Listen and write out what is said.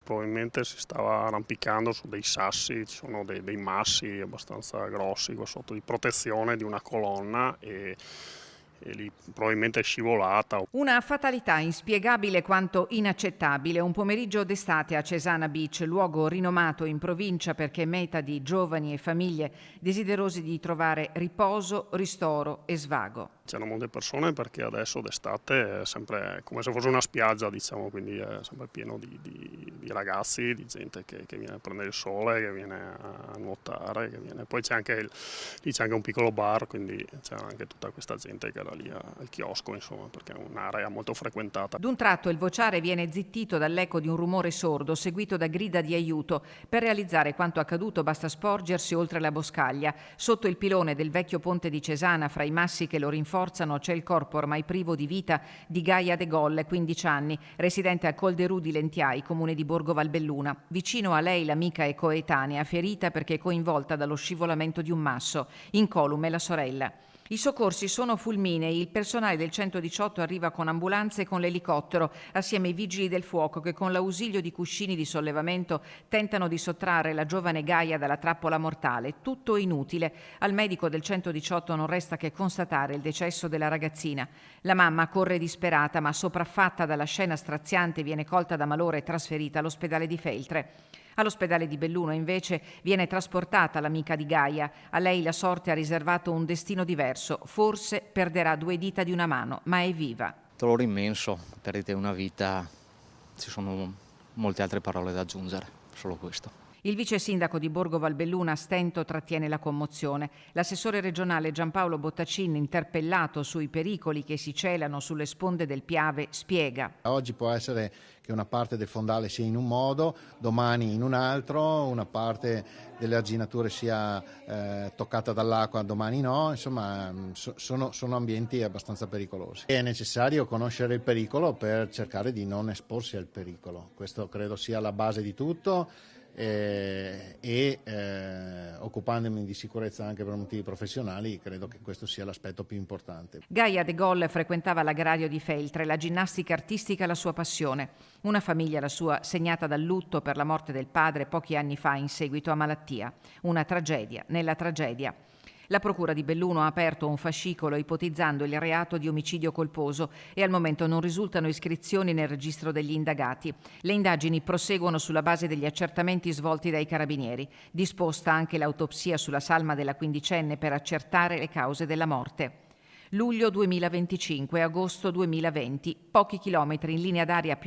probabilmente si stava arrampicando su dei sassi, ci sono dei massi abbastanza grossi qua sotto di protezione di una colonna e lì probabilmente è scivolata. Una fatalità inspiegabile quanto inaccettabile. Un pomeriggio d'estate a Cesana Beach, luogo rinomato in provincia perché meta di giovani e famiglie desiderosi di trovare riposo, ristoro e svago. C'erano molte persone perché adesso d'estate è sempre come se fosse una spiaggia, diciamo, quindi è sempre pieno di ragazzi, di gente che viene a prendere il sole, che viene a nuotare, poi lì c'è anche un piccolo bar, quindi c'era anche tutta questa gente che era lì al chiosco, insomma, perché è un'area molto frequentata. D'un tratto il vociare viene zittito dall'eco di un rumore sordo, seguito da grida di aiuto. Per realizzare quanto accaduto basta sporgersi oltre la boscaglia. Sotto il pilone del vecchio ponte di Cesana, fra i massi che lo rinforzano, c'è il corpo ormai privo di vita di Gaia De Golle, 15 anni, residente a Colderù di Lentiai, comune di Borgo Valbelluna. Vicino a lei l'amica e coetanea, ferita perché coinvolta dallo scivolamento di un masso. Incolume la sorella. I soccorsi sono fulminei, il personale del 118 arriva con ambulanze e con l'elicottero, assieme ai vigili del fuoco che con l'ausilio di cuscini di sollevamento tentano di sottrarre la giovane Gaia dalla trappola mortale. Tutto inutile. Al medico del 118 non resta che constatare il decesso della ragazzina. La mamma corre disperata, ma sopraffatta dalla scena straziante viene colta da malore e trasferita all'ospedale di Feltre. All'ospedale di Belluno, invece, viene trasportata l'amica di Gaia. A lei la sorte ha riservato un destino diverso. Forse perderà 2 dita di una mano, ma è viva. Dolore immenso, perdite una vita, ci sono molte altre parole da aggiungere, solo questo. Il vice sindaco di Borgo Valbelluna a stento trattiene la commozione. L'assessore regionale Giampaolo Bottacin, interpellato sui pericoli che si celano sulle sponde del Piave, spiega. Oggi può essere che una parte del fondale sia in un modo, domani in un altro, una parte delle arginature sia toccata dall'acqua, domani no, insomma sono ambienti abbastanza pericolosi. È necessario conoscere il pericolo per cercare di non esporsi al pericolo, questo credo sia la base di tutto. Occupandomi di sicurezza anche per motivi professionali, credo che questo sia l'aspetto più importante. Gaia De Golle frequentava l'agrario di Feltre, la ginnastica artistica la sua passione. Una famiglia, la sua, segnata dal lutto per la morte del padre pochi anni fa in seguito a malattia. Una tragedia nella tragedia. La Procura di Belluno ha aperto un fascicolo ipotizzando il reato di omicidio colposo e al momento non risultano iscrizioni nel registro degli indagati. Le indagini proseguono sulla base degli accertamenti svolti dai carabinieri. Disposta anche l'autopsia sulla salma della quindicenne per accertare le cause della morte. Luglio 2025, agosto 2020, pochi chilometri in linea d'aria più